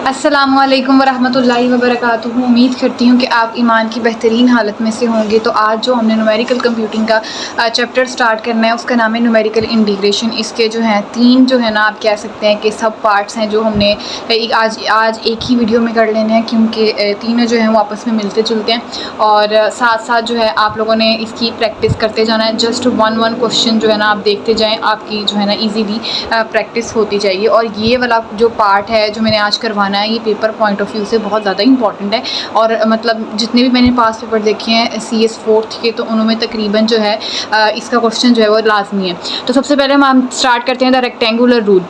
अस्सलामुअलैकुम वरहमतुल्लाहि वबरकातुहू। उम्मीद करती हूँ कि आप ईमान की बेहतरीन हालत में से होंगे। तो आज जो हमने न्यूमेरिकल कंप्यूटिंग का चैप्टर स्टार्ट करना है उसका नाम है न्यूमेरिकल इंटीग्रेशन। इसके जो हैं तीन जो है ना आप कह सकते हैं कि सब पार्ट्स हैं जो हमने आज एक ही वीडियो में कर लेने हैं, क्योंकि तीनों जो हैं वो आपस में मिलते जुलते हैं और साथ साथ जो है आप लोगों ने इसकी प्रैक्टिस करते जाना है। जस्ट वन क्वेश्चन जो है ना आप देखते जाएँ, आपकी जो है ना ईजीली प्रैक्टिस होती जाएगी। और ये वाला जो पार्ट है जो मैंने आज करवाना है ये पेपर पॉइंट ऑफ व्यू से बहुत ज़्यादा इंपॉर्टेंट है। और मतलब जितने भी मैंने पास पेपर देखे हैं CS 4th के, तो उनमें तकरीबन जो है इसका क्वेश्चन जो है वो लाजमी है। तो सबसे पहले हम स्टार्ट करते हैं the rectangular rule.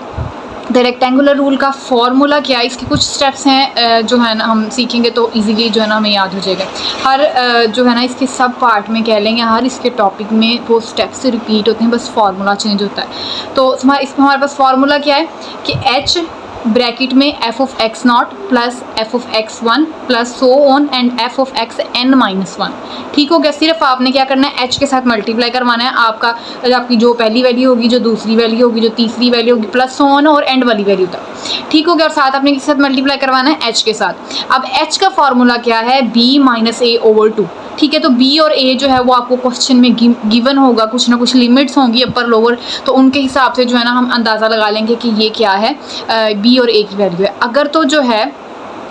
The rectangular rule का फॉर्मूला क्या है, इसके कुछ स्टेप्स हैं जो है ना हम सीखेंगे तो इजीली जो है ना हमें याद हो जाएगा। हर जो है ना इसके सब पार्ट में कह लेंगे, हर इसके टॉपिक में वो स्टेप्स रिपीट होते हैं, बस फार्मूला चेंज होता है। तो इसमें हमारे पास फार्मूला क्या है कि h ब्रैकेट में f(x0) plus f(x1) plus so on and f(xn-1). ठीक हो गया। सिर्फ आपने क्या करना है, h के साथ मल्टीप्लाई करवाना है। आपकी जो पहली वैल्यू होगी, जो दूसरी वैल्यू होगी, जो तीसरी वैल्यू होगी, प्लस सो ऑन और एंड वाली वैल्यू तक। ठीक हो गया। और साथ आपने किसके साथ मल्टीप्लाई करवाना है, h के साथ। अब h का फॉर्मूला क्या है, b-a/2। ठीक है। तो b और a जो है वो आपको क्वेश्चन में गिवन होगा, कुछ ना कुछ लिमिट्स होंगी अपर लोअर, तो उनके हिसाब से जो है ना हम अंदाज़ा लगा लेंगे कि ये क्या है, b और a की वैल्यू है। अगर तो जो है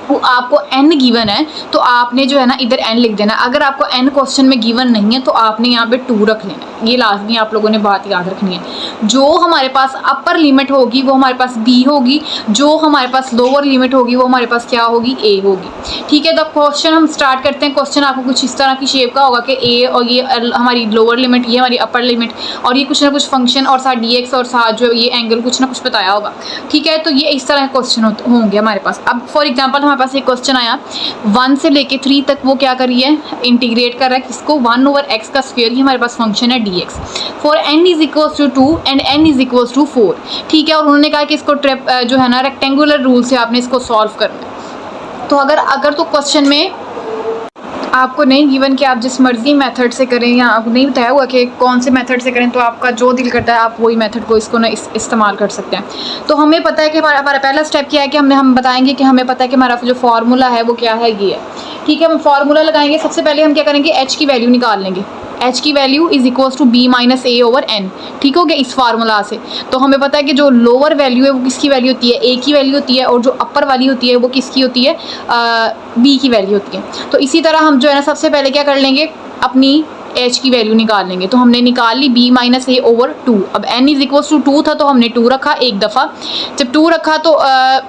वो आपको n गिवन है तो आपने जो है ना इधर n लिख देना। अगर आपको n क्वेश्चन में गिवन नहीं है तो आपने यहाँ पे 2 रख लेना है। ये लाजमी आप लोगों ने बात याद रखनी है। जो हमारे पास अपर लिमिट होगी वो हमारे पास b होगी, जो हमारे पास लोअर लिमिट होगी वो हमारे पास क्या होगी, a होगी। ठीक है। तो क्वेश्चन हम स्टार्ट करते हैं। क्वेश्चन आपको कुछ इस तरह की शेप का होगा कि a और ये हमारी लोअर लिमिट, ये हमारी अपर लिमिट, और ये कुछ ना कुछ फंक्शन और साथ dx और साथ जो ये एंगल कुछ ना कुछ बताया होगा। ठीक है। तो ये इस तरह के क्वेश्चन होंगे हमारे पास। अब फॉर एग्जाम्पल हमारे पास एक क्वेश्चन आया 1 से लेके 3 तक, वो क्या करिए इंटीग्रेट कर रहा है किसको, 1/x का स्क्वायर। ये हमारे पास फंक्शन है dx for n is equals to 2 and n is equals to 4। ठीक है। और उन्होंने कहा कि इसको जो है ना रेक्टेंगुलर रूल से आपने इसको सॉल्व करना है। तो अगर तो क्वेश्चन में आपको नहीं गिवन कि आप जिस मर्जी मेथड से करें, या आपको नहीं बताया हुआ कि कौन से मेथड से करें, तो आपका जो दिल करता है आप वही मेथड को इसको ना इस्तेमाल कर सकते हैं। तो हमें पता है कि हमारा पहला स्टेप क्या है कि हम बताएंगे कि हमें पता है कि हमारा जो फार्मूला है वो क्या है, ये है। ठीक है। हम फार्मूला लगाएंगे। सबसे पहले हम क्या करेंगे, h की वैल्यू निकाल लेंगे। h की value is equals to b-a/n। ठीक हो गया इस फार्मूला से। तो हमें पता है कि जो लोअर वैल्यू है वो किसकी वैल्यू होती है, a की वैल्यू होती है, और जो अपर वाली होती है वो किसकी होती है, b की वैल्यू होती है। तो इसी तरह हम जो है ना सबसे पहले क्या कर लेंगे, अपनी h की वैल्यू निकाल लेंगे। तो हमने निकाल ली b-a/2। अब n इज इक्वल्स टू 2 था तो हमने 2 रखा एक दफ़ा। जब 2 रखा तो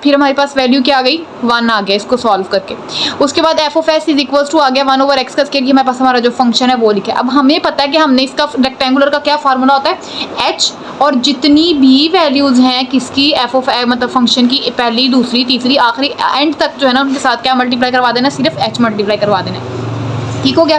फिर हमारे पास वैल्यू क्या आ गई, 1 आ गया इसको सॉल्व करके। उसके बाद f(s) इज इक्वल्स टू आ गया 1/x का स्क्वायर। हमारे पास हमारा जो फंक्शन है वो लिखा है। अब हमें पता है कि हमने इसका रेक्टेंगुलर का क्या फार्मूला होता है, h, और जितनी भी वैल्यूज़ हैं किसकी, मतलब फंक्शन की, पहली, दूसरी, तीसरी, आखिरी, एंड तक जो है ना उनके साथ क्या मल्टीप्लाई करवा देना, सिर्फ h मल्टीप्लाई करवा देना। ठीक हो गया।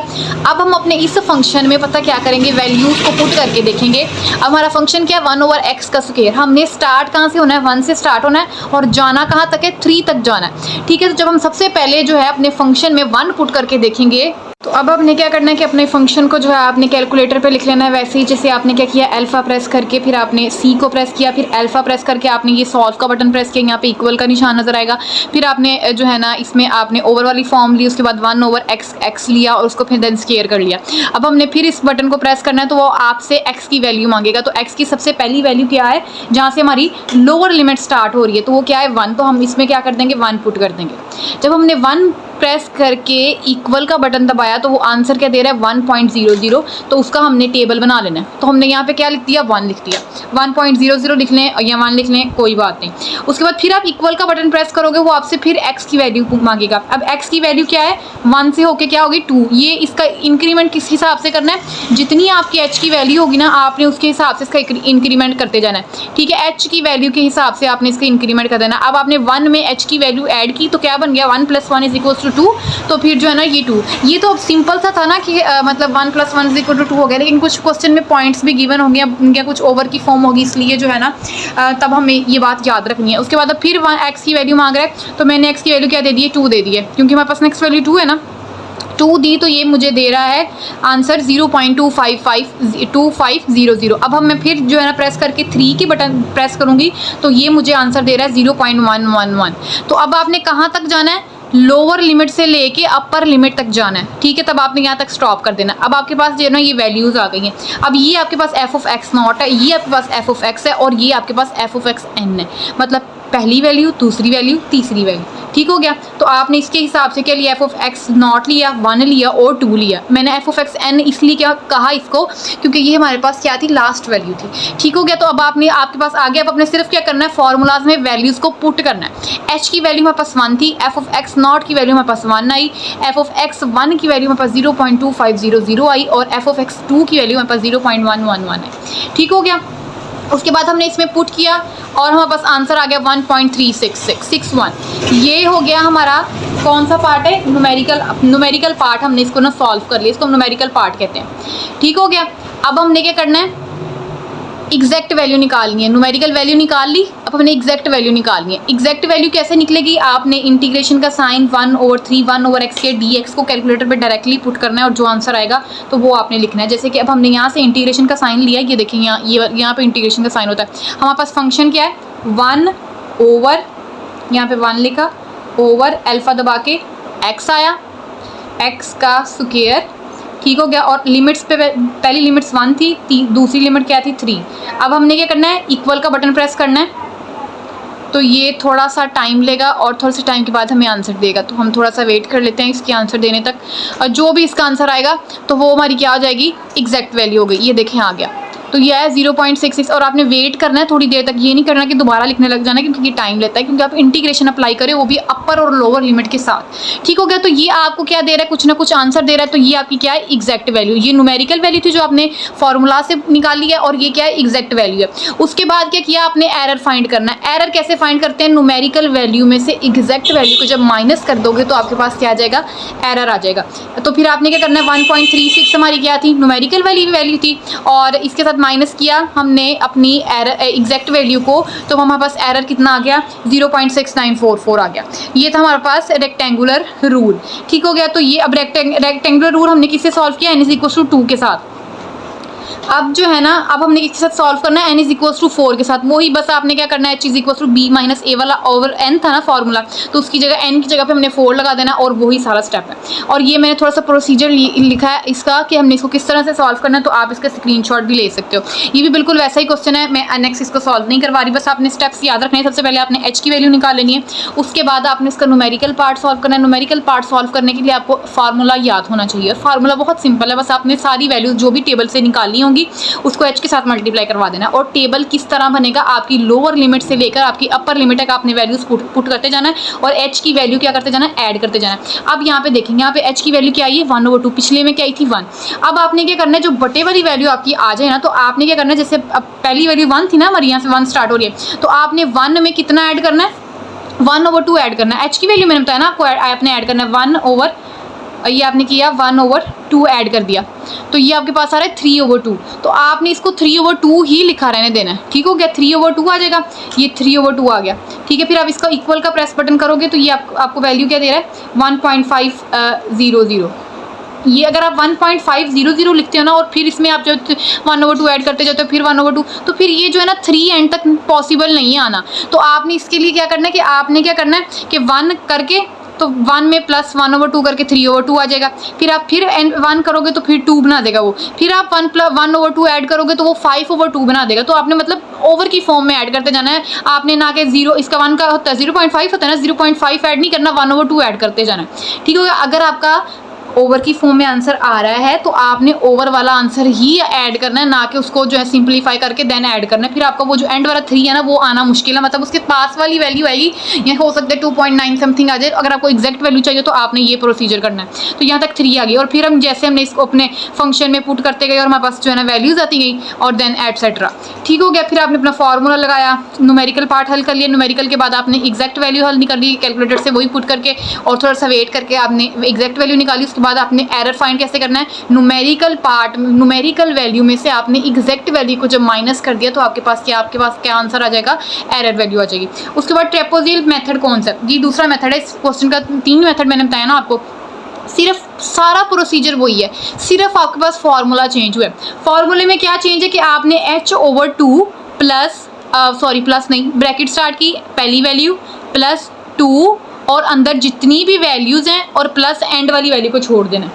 अब हम अपने इस फंक्शन में पता क्या करेंगे, वैल्यूज़ को पुट करके देखेंगे। अब हमारा फंक्शन क्या है, 1/x का स्क्वायर। हमने स्टार्ट कहाँ से होना है, 1 से स्टार्ट होना है और जाना कहाँ तक है, 3 तक जाना है। ठीक है। तो जब हम सबसे पहले जो है अपने फंक्शन में 1 पुट करके देखेंगे, तो अब आपने क्या करना है कि अपने फंक्शन को जो है आपने कैलकुलेटर पे लिख लेना है। वैसे ही जैसे आपने क्या किया, अल्फ़ा प्रेस करके, फिर आपने C को प्रेस किया, फिर अल्फ़ा प्रेस करके आपने ये सॉल्व का बटन प्रेस किया, यहाँ पे इक्वल का निशान नज़र आएगा। फिर आपने जो है ना इसमें आपने ओवर वाली फॉर्म ली, उसके बाद 1/x लिया और उसको फिर देन स्क्वायर कर लिया। अब हमने फिर इस बटन को प्रेस करना है तो वो आपसे x की वैल्यू मांगेगा। तो x की सबसे पहली वैल्यू क्या है, जहाँ से हमारी लोअर लिमिट स्टार्ट हो रही है, तो वो क्या है, 1। तो हम इसमें क्या कर देंगे, 1 पुट कर देंगे। जब हमने 1 प्रेस करके इक्वल का बटन दबाया तो वो आंसर क्या दे रहा है, 1.00। तो उसका हमने टेबल बना लेना है। तो हमने यहाँ पे क्या लिख दिया, 1 लिख दिया। 1.00 लिख लें या 1 लिख लें, कोई बात नहीं। उसके बाद फिर आप इक्वल का बटन प्रेस करोगे, वो आपसे फिर x की वैल्यू मांगेगा। अब x की वैल्यू क्या है, 1 से होके क्या होगी, 2। ये इसका इंक्रीमेंट किस हिसाब से करना है, जितनी आपकी h की वैल्यू होगी ना आपने उसके हिसाब से इसका इंक्रीमेंट करते जाना है। ठीक है। h की वैल्यू के हिसाब से आपने इसका इंक्रीमेंट कर देना। अब आपने 1 में h की वैल्यू ऐड की तो क्या बन गया, 1 + 1 = 2। तो फिर जो है ना ये 2, ये तो अब सिंपल सा था ना कि मतलब 1 + 1 = 2 हो गया। लेकिन कुछ क्वेश्चन में पॉइंट्स भी गिवन होंगे, अब उनके कुछ ओवर की फॉर्म होगी, इसलिए जो है ना तब हमें ये बात याद रखनी है। उसके बाद अब फिर x की वैल्यू मांग रहा है, तो मैंने x की वैल्यू क्या दे दी है, 2 दे दी है, क्योंकि हमारे पास नेक्स्ट वैल्यू 2 है ना। 2 दी तो ये मुझे दे रहा है आंसर 0.2552500। अब हम मैं फिर जो है ना प्रेस करके 3 की बटन प्रेस करूँगी तो ये मुझे आंसर दे रहा है 0.111। तो अब आपने कहाँ तक जाना है, लोअर लिमिट से लेके अपर लिमिट तक जाना है, ठीक है। तब आपने यहाँ तक स्टॉप कर देना। अब आपके पास जो है ना ये वैल्यूज़ आ गई हैं। अब ये आपके पास एफ ऑफ एक्स नॉट है, ये आपके पास एफ ऑफ एक्स है और ये आपके पास एफ ऑफ एक्स एन है। मतलब पहली वैल्यू, दूसरी वैल्यू, तीसरी वैल्यू, ठीक हो गया। तो आपने इसके हिसाब से क्या लिया, एफ ऑफ एक्स नॉट लिया, 1 लिया और 2 लिया। मैंने एफ ऑफ एक्स एन इसलिए क्या कहा इसको, क्योंकि ये हमारे पास क्या थी, लास्ट वैल्यू थी, ठीक हो गया। तो अब आपने आपके पास आ गया। अब आपने सिर्फ क्या करना है, फार्मूलाज में वैल्यूज़ को पुट करना है। एच की वैल्यू हमारे पास 1 थी, एफ ऑफ एक्स नॉट की वैल्यू हमारे पास 1 आई, एफ ऑफ एक्स 1 की वैल्यू हमारे पास 0.2500 आई और एफ ऑफ एक्स 2 की वैल्यू हमारे पास 0.111 है, ठीक हो गया। उसके बाद हमने इसमें पुट किया और हमारे पास आंसर आ गया 1.36661। ये हो गया हमारा कौन सा पार्ट है, न्यूमेरिकल पार्ट। हमने इसको ना सॉल्व कर लिया, इसको हम न्यूमेरिकल पार्ट कहते हैं, ठीक हो गया। अब हमने क्या करना है, एग्जैक्ट वैल्यू निकालनी है। न्यूमेरिकल वैल्यू निकाल ली, अब हमने एग्जैक्ट वैल्यू निकालनी है। एग्जैक्ट वैल्यू कैसे निकलेगी, आपने इंटीग्रेशन का साइन 1/3 1/x के dx को कैलकुलेटर पे डायरेक्टली पुट करना है और जो आंसर आएगा तो वो आपने लिखना है। जैसे कि अब हमने यहाँ से इंटीग्रेशन का साइन लिया, ये देखिए यहाँ पे इंटीग्रेशन का साइन होता है। हमारे पास फंक्शन क्या है, 1 ओवर, यहाँ पे 1 लिखा, ओवर अल्फ़ा दबा के x आया, x का स्क्वायर, ठीक हो गया। और लिमिट्स पे पहली लिमिट्स 1 थी, दूसरी लिमिट क्या थी, 3। अब हमने क्या करना है, इक्वल का बटन प्रेस करना है। तो ये थोड़ा सा टाइम लेगा और थोड़े से टाइम के बाद हमें आंसर देगा। तो हम थोड़ा सा वेट कर लेते हैं इसके आंसर देने तक। और जो भी इसका आंसर आएगा तो वो हमारी क्या हो जाएगी, एग्जैक्ट वैल्यू हो गई। ये देखें आ गया, तो ये है 0.66। और आपने वेट करना है थोड़ी देर तक, ये नहीं करना कि दोबारा लिखने लग जाना, क्योंकि ये टाइम लेता है, क्योंकि आप इंटीग्रेशन अप्लाई करें वो भी अपर और लोअर लिमिट के साथ, ठीक हो गया। तो ये आपको क्या दे रहा है, कुछ ना कुछ आंसर दे रहा है। तो ये आपकी क्या है, एग्जैक्ट वैल्यू। ये न्यूमेरिकल वैल्यू थी जो आपने फॉर्मूला से निकाली है और ये क्या है, एग्जैक्ट वैल्यू है। उसके बाद क्या किया आपने, एरर फाइंड करना है। एरर कैसे फाइंड करते हैं, न्यूमेरिकल वैल्यू में से एग्जैक्ट वैल्यू को जब माइनस कर दोगे तो आपके पास क्या आ जाएगा, एरर आ जाएगा। तो फिर आपने क्या करना है, 1.36 हमारी क्या थी, न्यूमेरिकल वैल्यू थी, और इसके साथ माइनस किया हमने अपनी एरर एग्जैक्ट वैल्यू को, तो हमारे पास एरर कितना आ गया, 0.6944 आ गया। ये था हमारे पास रेक्टेंगुलर रूल, ठीक हो गया। तो ये अब रेक्टेंगुलर रूल हमने किससे सॉल्व किया, n=2 के साथ। अब जो है ना, अब हमने किसके साथ सॉल्व करना है, n=4 के साथ। वही बस आपने क्या करना है, h=b - a वाला ओवर n था ना फॉर्मूला, तो उसकी जगह n की जगह पे हमने 4 लगा देना और वही सारा स्टेप है। और ये मैंने थोड़ा सा प्रोसीजर लिखा है इसका कि हमने इसको किस तरह से सॉल्व करना है, तो आप इसका स्क्रीनशॉट भी ले सकते हो। ये भी बिल्कुल वैसा ही क्वेश्चन है, मैं नेक्स्ट इसको सॉल्व नहीं करवा रही, बस आपने स्टेप्स याद रखने हैं। सबसे पहले आपने h की वैल्यू निकाल लेनी है, उसके बाद आपने इसका न्यूमेरिकल पार्ट सॉल्व करना है। न्यूमेरिकल पार्ट सॉल्व करने के लिए आपको फार्मूला याद होना चाहिए, और फार्मूला बहुत सिंपल है, बस आपने सारी वैल्यूज जो भी टेबल से निकालनी होंगी उसको h के साथ मल्टीप्लाई करवा देना। और टेबल किस तरह बनेगा, आपकी लोअर लिमिट से लेकर आपकी अपर लिमिट तक आपने वैल्यूज पुट करते जाना है और h की वैल्यू क्या करते जाना है, ऐड करते जाना है। अब यहाँ पे देखेंगे, यहाँ पे h की वैल्यू क्या आई है, 1/2, पिछले में क्या आई थी, 1। अब आपने क्या करना है, जो बटे वाली वैल्यू आपकी आ जाए ना, तो आपने क्या करना है, जैसे अब पहली वैल्यू 1 थी ना हमारी, यहाँ से 1 स्टार्ट हो रही है, तो आपने 1 में कितना ऐड करना है, 1/2 ऐड करना है। h की वैल्यू मैंने बताया ना आपको, आपने ऐड करना है 1/, ये आपने किया 1/2 ऐड कर दिया, तो ये आपके पास आ रहा है 3/2। तो आपने इसको 3/2 ही लिखा रहने देना है, ठीक हो गया। 3/2 आ जाएगा, ये 3/2 आ गया, ठीक है। फिर आप इसका इक्वल का प्रेस बटन करोगे तो ये आपको वैल्यू क्या दे रहा है, 1.500। ये अगर आप 1.500 लिखते हो ना और फिर इसमें आप जो 1/2 ऐड करते जाते हो, फिर 1/2, तो फिर ये जो है ना 3 एंड तक पॉसिबल नहीं है आना। तो आपने इसके लिए क्या करना है कि आपने क्या करना है कि 1 करके, तो 1 में प्लस 1/2 करके 3/2 आ जाएगा। फिर आप फिर 1 करोगे तो फिर 2 बना देगा वो, फिर आप 1/2 ऐड करोगे तो वो 5/2 बना देगा। तो आपने मतलब ओवर की फॉर्म में ऐड करते जाना है, आपने ना कि 0, इसका 1 का होता है 0.5 होता है ना, 0.5 ऐड नहीं करना, 1/2 ऐड करते जाना है, ठीक हो गया। अगर आपका ओवर की फॉर्म में आंसर आ रहा है तो आपने ओवर वाला आंसर ही ऐड करना है, ना कि उसको जो है सिंपलीफाई करके देन ऐड करना है। फिर आपका वो जो एंड वाला 3 है ना, वो आना मुश्किल है, मतलब उसके पास वाली वैल्यू आएगी, ये हो सकता है 2.9 समथिंग आ जाए। अगर आपको एग्जैक्ट वैल्यू चाहिए तो आपने ये प्रोसीजर करना है। तो यहाँ तक 3 आ गई, और फिर हम जैसे हमने इसको अपने फंक्शन में पुट करते गए और हमारे पास जो है ना वैल्यूज़ आती गई, और देन एटसेट्रा, ठीक हो गया। फिर आपने अपना फार्मूला लगाया, न्यूमेरिकल पार्ट हल कर लिया, न्यूमेरिकल के बाद आपने एग्जैक्ट वैल्यू हल निकाल ली कैलकुलेटर से, वही पुट करके और थोड़ा सा वेट करके आपने एग्जैक्ट वैल्यू निकाली। उसके बाद आपने एरर फाइंड कैसे करना है, न्यूमेरिकल पार्ट, न्यूमेरिकल वैल्यू में से आपने एग्जैक्ट वैल्यू को जब माइनस कर दिया तो आपके पास क्या आंसर आ जाएगा, एरर वैल्यू आ जाएगी। उसके बाद ट्रेपेजोइडल मेथड कौन सा, ये दूसरा मेथड है। इस क्वेश्चन का 3 मेथड मैंने बताया ना आपको, सिर्फ सारा प्रोसीजर वही है, सिर्फ आपके पास फार्मूला चेंज हुआ है। फार्मूले में क्या चेंज है कि आपने h/2 प्लस प्लस नहीं, ब्रैकेट स्टार्ट की, पहली वैल्यू प्लस 2 और अंदर जितनी भी वैल्यूज़ हैं और प्लस एंड वाली वैल्यू को छोड़ देना।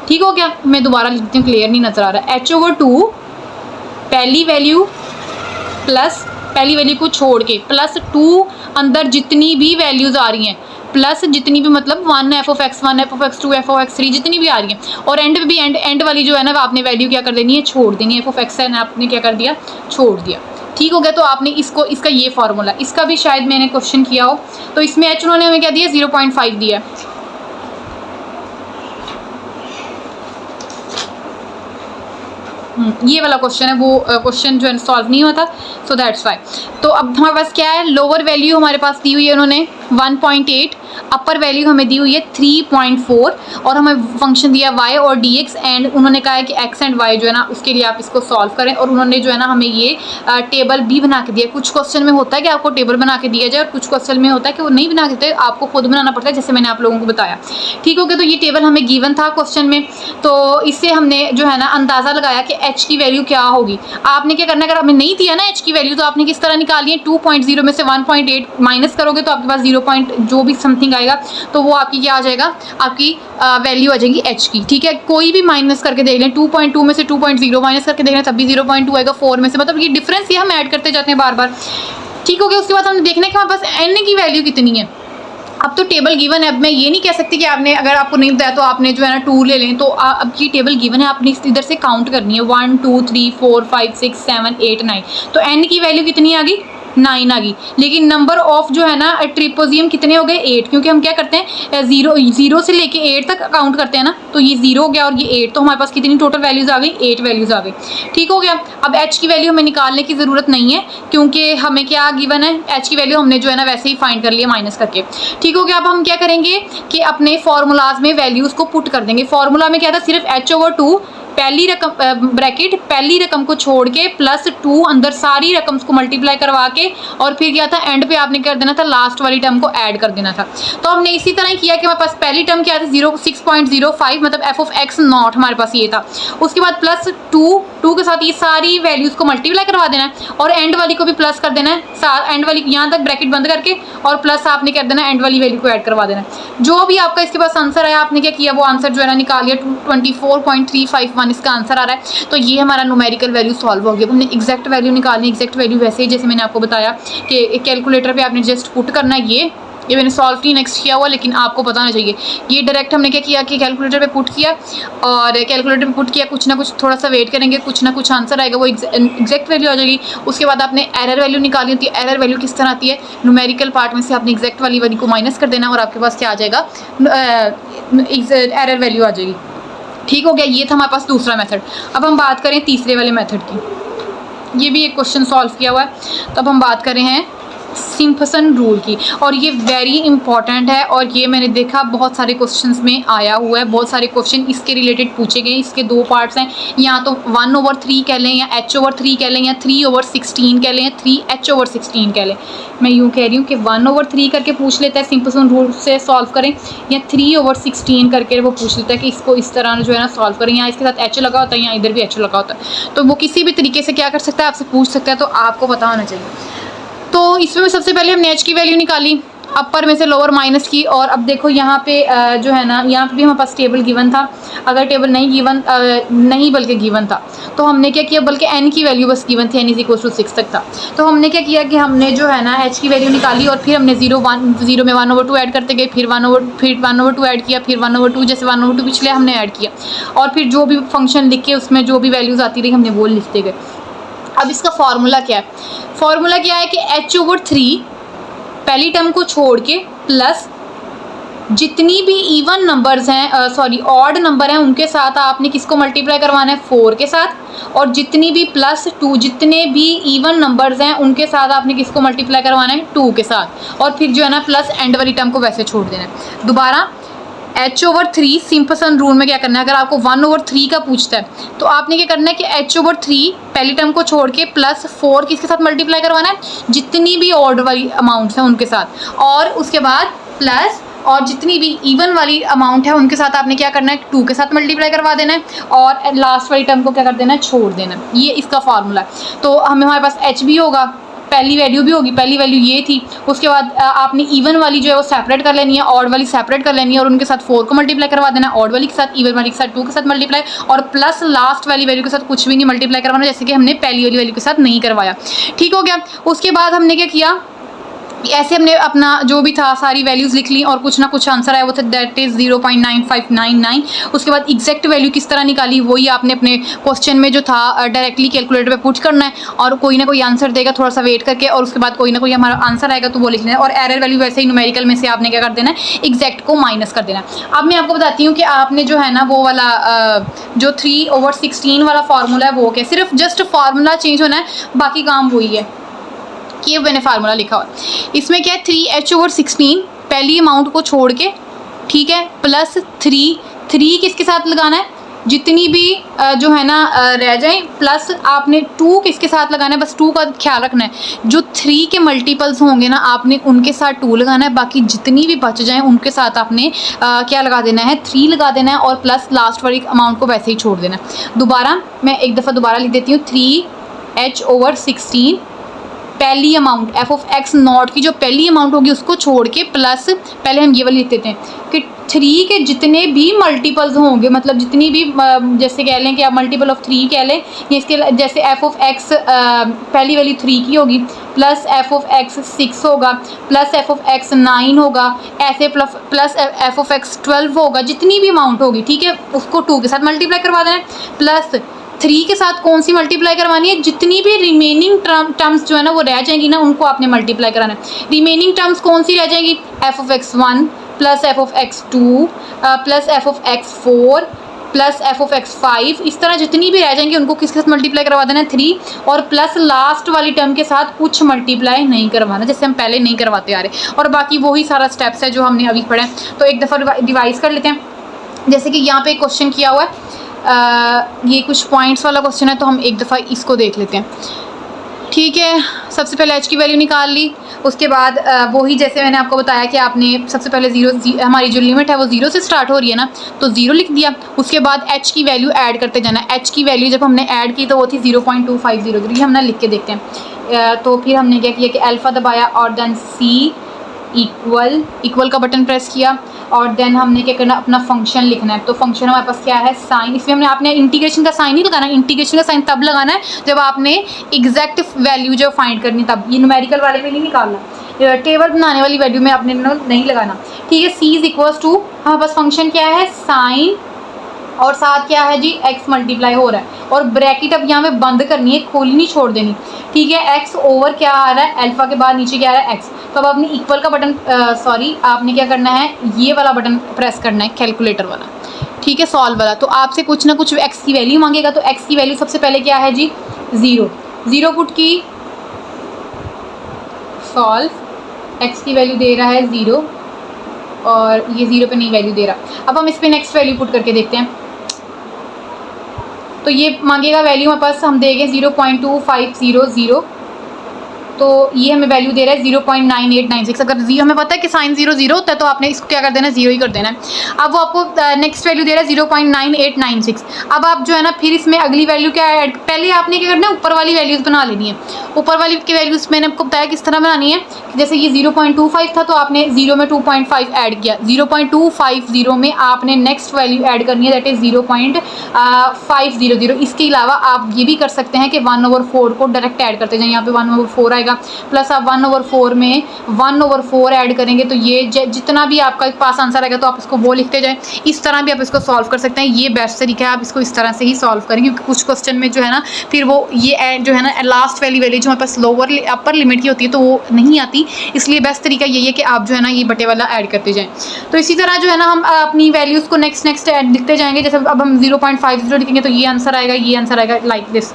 ठीक हो गया? मैं दोबारा लिखती हूँ, क्लियर नहीं नजर आ रहा है। h/2 पहली वैल्यू प्लस पहली वैल्यू को छोड़ के प्लस 2 अंदर जितनी भी वैल्यूज़ आ रही हैं, प्लस जितनी भी मतलब 1 f(x), 1 f(x), 2 f(x), जितनी भी आ रही हैं, और एंड पे भी एंड वाली जो है ना आपने वैल्यू क्या कर देनी है, छोड़ देनी है। f(x) है ना, आपने क्या कर दिया, छोड़ दिया। ठीक हो गया? तो आपने इसका ये फार्मूला, इसका भी शायद मैंने क्वेश्चन किया हो, तो इसमें h उन्होंने हमें क्या दिया, 0.5 दिया। ये वाला क्वेश्चन है, वो क्वेश्चन जो है सॉल्व नहीं होता, सो दैट्स वाई। तो अब हमारे पास क्या है, लोअर वैल्यू हमारे पास दी हुई है उन्होंने 1.8, अपर वैल्यू हमें दी हुई है 3.4, और हमें फंक्शन दिया y और dx, एंड उन्होंने कहा है कि x एंड y जो है ना उसके लिए आप इसको सॉल्व करें, और उन्होंने जो है ना हमें ये टेबल भी बना के दिया। कुछ क्वेश्चन में होता है कि आपको टेबल बना के दिया जाए, और कुछ क्वेश्चन में होता है कि वो नहीं बना के, आपको खुद बनाना पड़ता है, जैसे मैंने आप लोगों को बताया। ठीक हो गया? तो ये टेबल हमें गिवन था क्वेश्चन में, तो इससे हमने जो है ना अंदाज़ा लगाया कि h की वैल्यू क्या होगी। आपने क्या करना है, अगर आपने नहीं दिया ना h की वैल्यू, तो आपने किस तरह निकाली है, 2.0 में से 1.8 माइनस करोगे तो आपके पास 0. जो भी समथिंग आएगा, तो वो आपकी क्या आ जाएगा, आपकी वैल्यू आ जाएगी h की। ठीक है? कोई भी माइनस करके देख लें, 2.2 में से 2.0 माइनस करके देख लें तब भी 0.2 आएगा, 4 में से, मतलब ये डिफरेंस ये हम ऐड करते जाते हैं बार बार। ठीक हो गया? उसके बाद हमने देखना है कि हमारे पास n की वैल्यू कितनी है। अब तो टेबल गिवन है, अब मैं ये नहीं कह सकती कि आपने, अगर आपको नहीं बताया तो आपने जो है ना 2 ले लें, तो अब ये टेबल गिवन है, आपने इधर से काउंट करनी है, 1 2 3 4 5 6 7 8 9, तो n की वैल्यू कितनी आ गई, 9 आ गई। लेकिन नंबर ऑफ जो है ना ट्रिपोजियम कितने हो गए, 8, क्योंकि हम क्या करते हैं, 0 से लेके 8 तक काउंट करते हैं ना, तो ये 0 हो गया और ये 8, तो हमारे पास कितनी टोटल वैल्यूज़ आ गई, 8 वैल्यूज़ आ गई। ठीक हो गया? अब h की वैल्यू हमें निकालने की ज़रूरत नहीं है, क्योंकि हमें क्या गिवन है, h की वैल्यू हमने जो है ना वैसे ही फाइंड कर लिया माइनस करके। ठीक हो गया? अब हम क्या करेंगे कि अपने फार्मूलाज में वैल्यूज़ को पुट कर देंगे। फार्मूला में क्या था, सिर्फ h/2 पहली रकम ब्रैकेट पहली रकम को छोड़ के प्लस 2 अंदर सारी रकम्स को मल्टीप्लाई करवा के, और फिर क्या था, एंड पे आपने कर देना था लास्ट वाली टर्म को ऐड कर देना था। तो हमने इसी तरह किया कि हमारे पास पहली टर्म क्या थी, 6.05, मतलब f(x0) हमारे पास ये था। उसके बाद प्लस 2 के साथ ये सारी वैल्यूज़ को मल्टीप्लाई करवा देना है, और एंड वाली को भी प्लस कर देना है, एंड वाली यहाँ तक ब्रैकेट बंद करके, और प्लस आपने कर देना एंड वाली वैल्यू को ऐड करवा देना है। जो भी आपका इसके पास आंसर आया, आपने क्या किया, वो आंसर जो है ना निकाल लिया, 24.351 इसका आंसर आ रहा है। तो ये हमारा न्यूमेरिकल वैल्यू सॉल्व हो गया। हमने एग्जैक्ट वैल्यू निकालनी, एग्जैक्ट वैल्यू वैसे ही जैसे मैंने आपको बताया कि कैलकुलेटर पे आपने जस्ट पुट करना है। ये मैंने सॉल्व नहीं नेक्स्ट किया हुआ, लेकिन आपको पता होना चाहिए। ये डायरेक्ट हमने क्या किया कि कैलकुलेटर पे पुट किया, और कैलकुलेटर पे पुट किया, कुछ ना कुछ थोड़ा सा वेट करेंगे, कुछ ना कुछ आंसर आएगा, वो एग्जैक्ट वैल्यू आ जाएगी। उसके बाद आपने एरर वैल्यू निकालनी होती है। एरर वैल्यू किस तरह आती है, न्यूमेरिकल पार्ट में से आपने एग्जैक्ट वाली वैल्यू को माइनस कर देना, और आपके पास क्या आ जाएगा, एरर वैल्यू आ जाएगी। ठीक हो गया? ये था हमारे पास दूसरा मेथड। अब हम बात करें तीसरे वाले मेथड की। ये भी एक क्वेश्चन सॉल्व किया हुआ है। तो अब हम बात कर रहे हैं सिम्पसन रूल की, और ये वेरी इंपॉर्टेंट है, और ये मैंने देखा बहुत सारे क्वेश्चंस में आया हुआ है। बहुत सारे क्वेश्चन इसके रिलेटेड पूछे गए। इसके 2 पार्ट्स हैं, या तो 1/3 कह लें, या h/3 कह लें, या 3/16 कह लें, या 3h/16 कह लें। मैं यूँ कह रही हूँ कि 1/3 करके पूछ लेता है, सिम्पसन रूल से सॉल्व करें, या 3/16 करके वो पूछ लेता है कि इसको इस तरह जो है ना सॉल्व करें। यहाँ इसके साथ h लगा होता है, या इधर भी h लगा होता है, तो वो किसी भी तरीके से क्या कर सकता है, आपसे पूछ सकता है, तो आपको पता होना चाहिए। तो इसमें सबसे पहले हमने h की वैल्यू निकाली, अपर में से लोअर माइनस की, और अब देखो यहाँ पे जो है ना, यहाँ पे भी हमारे पास टेबल गिवन था। अगर टेबल नहीं बल्कि गिवन था, तो हमने क्या किया, बल्कि n की वैल्यू बस गिवन थी, n = 6 तक था। तो हमने क्या किया कि हमने जो है ना h की वैल्यू निकाली, और फिर हमने 0 में 1/2 ऐड करते गए, फिर 1/2 ऐड किया, फिर 1/2, जैसे 1/2 पिछले हमने ऐड किया, और फिर जो भी फंक्शन लिख के उसमें जो भी वैल्यूज़ आती रही हमने वो लिखते गए। अब इसका फार्मूला क्या है, फार्मूला क्या है कि h/3 पहली टर्म को छोड़ के प्लस जितनी भी इवन नंबर्स हैं, ऑड नंबर हैं, उनके साथ आपने किसको मल्टीप्लाई करवाना है, 4 के साथ, और जितनी भी +2 जितने भी इवन नंबर्स हैं उनके साथ आपने किसको मल्टीप्लाई करवाना है, 2 के साथ, और फिर जो है ना प्लस एंड वाली टर्म को वैसे छोड़ देना है। दोबारा h/3 सिम्पसन रूल में क्या करना है, अगर आपको 1/3 का पूछता है, तो आपने क्या करना है कि h/3 पहली टर्म को छोड़ के +4 किसके साथ मल्टीप्लाई करवाना है, जितनी भी ऑड वाली अमाउंट्स हैं उनके साथ, और उसके बाद प्लस, और जितनी भी इवन वाली अमाउंट है उनके साथ आपने क्या करना है, 2 के साथ मल्टीप्लाई करवा देना है और लास्ट वाली टर्म को क्या कर देना है, छोड़ देना है। ये इसका फार्मूला है। तो हमारे पास एच भी होगा, पहली वैल्यू भी होगी, पहली वैल्यू ये थी। उसके बाद आपने इवन वाली जो है वो सेपरेट कर लेनी है, ऑड वाली सेपरेट कर लेनी है और उनके साथ 4 को मल्टीप्लाई करवा देना है, ऑड वाली के साथ, इवन वाली के साथ 2 के साथ मल्टीप्लाई, और प्लस लास्ट वाली वैल्यू के साथ कुछ भी नहीं मल्टीप्लाई करवाना, जैसे कि हमने पहली वाली वैल्यू के साथ नहीं करवाया। ठीक हो गया। उसके बाद हमने क्या किया, ऐसे हमने अपना जो भी था सारी वैल्यूज़ लिख ली और कुछ ना कुछ आंसर आया, वो था दैट इज़ 0.9599। उसके बाद एग्जैक्ट वैल्यू किस तरह निकाली, वही आपने अपने क्वेश्चन में जो था डायरेक्टली कैलकुलेटर पे पुट करना है और कोई ना कोई आंसर देगा, थोड़ा सा वेट करके, और उसके बाद कोई ना कोई हमारा आंसर आएगा तो वो लिख लेना है। और एरर वैल्यू वैसे ही न्यूमेरिकल में से आपने क्या कर देना है, एग्जैक्ट को माइनस कर देना है। अब मैं आपको बताती हूँ कि आपने जो है ना वो वाला जो 3/16 वाला फार्मूला है वो क्या, सिर्फ जस्ट फार्मूला चेंज होना है, बाकी काम वही है कि मैंने फार्मूला लिखा हुआ। इसमें क्या है, 3h/16 पहली अमाउंट को छोड़ के, ठीक है, प्लस 3 किसके साथ लगाना है, जितनी भी जो है ना रह जाए, प्लस आपने 2 किसके साथ लगाना है, बस 2 का ख्याल रखना है। जो 3 के मल्टीपल्स होंगे ना आपने उनके साथ 2 लगाना है, बाकी जितनी भी बच जाएँ उनके साथ आपने क्या लगा देना है, 3 लगा देना है और प्लस लास्ट वाली अमाउंट को वैसे ही छोड़ देना है। दोबारा मैं एक दफ़ा दोबारा लिख देती हूँ, 3h/16 पहली amount F of x not की जो पहली अमाउंट होगी उसको छोड़ के, प्लस पहले हम ये वाली लिख देते हैं कि 3 के जितने भी मल्टीपल्स होंगे, मतलब जितनी भी जैसे कह लें कि आप मल्टीपल ऑफ 3 कह लें, या इसके जैसे एफ ऑफ एक्स पहली वाली 3 की होगी, प्लस एफ ऑफ एक्स 6 होगा, प्लस एफ ऑफ एक्स 9 होगा, ऐसे प्लस एफ ऑफ एक्स 12 होगा, जितनी भी अमाउंट होगी, ठीक है, उसको 2 के साथ मल्टीप्लाई करवा देना है, प्लस 3 के साथ कौन सी मल्टीप्लाई करवानी है, जितनी भी रिमेनिंग टर्म्स जो है ना वो रह जाएंगी ना उनको आपने मल्टीप्लाई कराना है। रिमेनिंग टर्म्स कौन सी रह जाएंगी, F of x 1 plus F of x 2 plus F of x 4 plus F of x 5, इस तरह जितनी भी रह जाएंगी उनको किसके साथ मल्टीप्लाई करवा देना है, 3, और प्लस लास्ट वाली टर्म के साथ कुछ मल्टीप्लाई नहीं करवाना, जैसे हम पहले नहीं करवाते आ रहे, और बाकी वही सारा स्टेप्स है जो हमने अभी पढ़ा है। तो एक दफ़ा रिवाइज कर लेते हैं। जैसे कि यहाँ पे एक क्वेश्चन किया हुआ है, ये कुछ पॉइंट्स वाला क्वेश्चन है, तो हम एक दफ़ा इसको देख लेते हैं। ठीक है, सबसे पहले एच की वैल्यू निकाल ली। उसके बाद वही जैसे मैंने आपको बताया कि आपने सबसे पहले हमारी जो लिमिट है वो 0 से स्टार्ट हो रही है ना, तो 0 लिख दिया। उसके बाद एच की वैल्यू ऐड करते जाना। एच की वैल्यू जब हमने ऐड की तो वो थी 0.2503, ये हमने लिख के देखते हैं। तो फिर हमने क्या किया कि अल्फ़ा दबाया और देन सी इक्वल का बटन प्रेस किया, और देन हमने क्या करना, अपना फंक्शन लिखना है। तो फंक्शन हमारे पास क्या है, साइन। इसमें आपने इंटीग्रेशन का साइन नहीं लगाना, इंटीग्रेशन का साइन तब लगाना है जब आपने एग्जैक्ट वैल्यू जो फाइंड करनी, तब। ये न्यूमेरिकल वाले में नहीं निकालना, टेबल बनाने वाली वैल्यू में आपने नहीं लगाना, ठीक है। सी इज इक्वल्स टू, हमारे पास फंक्शन क्या है, साइन, और साथ क्या है जी, एक्स मल्टीप्लाई हो रहा है, और ब्रैकेट अब यहाँ पे बंद करनी है, खोली नहीं छोड़ देनी, ठीक है। एक्स ओवर क्या आ रहा है, अल्फा के बाद नीचे क्या आ रहा है, एक्स। तो अब आपने इक्वल का बटन आपने क्या करना है, ये वाला बटन प्रेस करना है, कैलकुलेटर वाला, ठीक है, सॉल्व वाला। तो आपसे कुछ ना कुछ एक्स की वैल्यू मांगेगा, तो एक्स की वैल्यू सबसे पहले क्या है जी, 0 पुट की, सॉल्व, एक्स की वैल्यू दे रहा है 0 और ये 0 पे नहीं वैल्यू दे रहा। अब हम इस पर नेक्स्ट वैल्यू पुट करके देखते हैं। तो ये मांगेगा वैल्यू हमारे पास, हम देंगे 0.2500, तो ये हमें वैल्यू दे रहा है 0.9896। अगर जी हमें पता है कि साइन 0 होता है तो आपने इसको क्या कर देना है, 0 ही कर देना है। अब वो आपको नेक्स्ट वैल्यू दे रहा है 0.9896। अब आप जो है ना फिर इसमें अगली वैल्यू क्या ऐड, पहले आपने क्या करना है, ऊपर वाली वैल्यूज़ बना लेनी है। ऊपर वाली की वैल्यूज़ मैंने आपको बताया किस तरह बनानी है। जैसे ये 0.25 था तो आपने 0 में 2.5 ऐड किया, 0.250 में आपने नेक्स्ट वैल्यू ऐड करनी है, दैट इज़ 0.500। इसके अलावा आप ये भी कर सकते हैं कि 1/4 को डायरेक्ट ऐड करते जाएँ, यहाँ पे 1/4 आएगा, प्लस आप 1/4 में 1/4 ऐड करेंगे, तो ये जितना भी आपका पास आंसर आएगा तो आप इसको वो लिखते जाएं। इस तरह भी आप इसको सॉल्व कर सकते हैं, ये बेस्ट तरीका है, आप इसको इस तरह से ही सॉल्व करें, क्योंकि कुछ क्वेश्चन में जो है ना फिर वो ये जो है ना लास्ट वाली वैल्यू जो हमारे पास लोअर अपर लिमिट की होती है तो वो नहीं आती, इसलिए बेस्ट तरीका यही है कि आप जो है ना ये बटे वाला ऐड करते जाएं। तो इसी तरह जो है ना हम अपनी वैल्यूज़ को नेक्स्ट ऐड लिखते जाएंगे। जैसे अब हम 0.50 लिखेंगे तो ये आंसर आएगा, ये आंसर आएगा, लाइक दिस,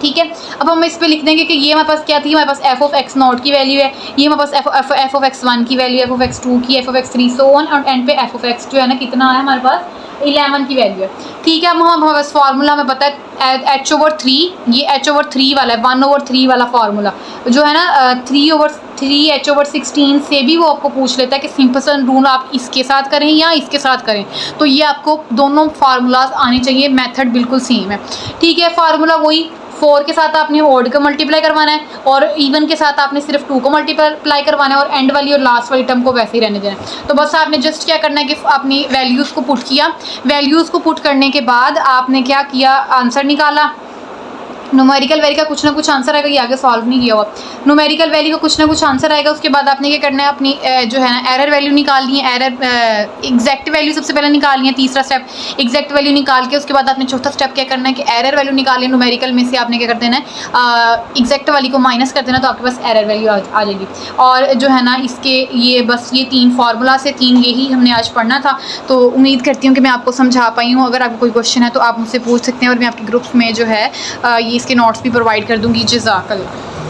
ठीक है। अब हम इस पे लिख देंगे कि ये हमारे पास क्या थी, हमारे पास एफ ऑफ एक्स नॉट की वैल्यू है, ये हमारे पास एफ ऑफ एक्स 1 की वैल्यू, एफ ऑफ एक्स 2 की, F of x 3, so on, और एंड पे एफ ऑफ एक्स जो है ना कितना है हमारे पास 11 की वैल्यू है, ठीक है। अब हमारे पास फार्मूला हमें पता है h/3, ये h/3 वाला है, 1/3 वाला फार्मूला जो है ना 3/3 h/16 से भी वो आपको पूछ लेता है कि सिंपल रूल आप इसके साथ करें या इसके साथ करें। तो ये आपको दोनों फार्मूलाज आने चाहिए, मेथड बिल्कुल सेम है, ठीक है। फार्मूला वही 4 के साथ आपने ऑड का मल्टीप्लाई करवाना है और इवन के साथ आपने सिर्फ 2 को मल्टीप्लाई करवाना है और एंड वाली और लास्ट वाली टर्म को वैसे ही रहने देना है। तो बस आपने जस्ट क्या करना है कि आपने वैल्यूज़ को पुट किया, वैल्यूज़ को पुट करने के बाद आपने क्या किया, आंसर निकाला। न्यूमेरिकल वैल्यू का कुछ ना कुछ आंसर आएगा, ये आगे सॉल्व नहीं किया हुआ। न्यूमेरिकल वैल्यू का कुछ ना कुछ आंसर आएगा, उसके बाद आपने क्या करना है, अपनी जो है ना एरर वैल्यू निकालनी है। एरर एग्जैक्ट वैल्यू सबसे पहले निकालनी है, तीसरा स्टेप एग्जैक्ट वैल्यू निकाल के उसके बाद आपने चौथा स्टेप क्या करना है कि एरर वैल्यू निकालनी है। न्यूमेरिकल में से आपने क्या कर देना है, एग्जैक्ट वाली को माइनस कर देना, तो आपके पास एरर वैल्यू आ जाएगी। और जो है ना इसके ये बस ये 3 फार्मूला से 3 यही हमने आज पढ़ना था। तो उम्मीद करती हूँ कि मैं आपको समझा पाई हूँ। अगर आपको कोई क्वेश्चन है तो आप मुझसे पूछ सकते हैं और मैं आपके ग्रुप्स में जो है ये इसके नोट्स भी प्रोवाइड कर दूँगी। जज़ाकल्लाह।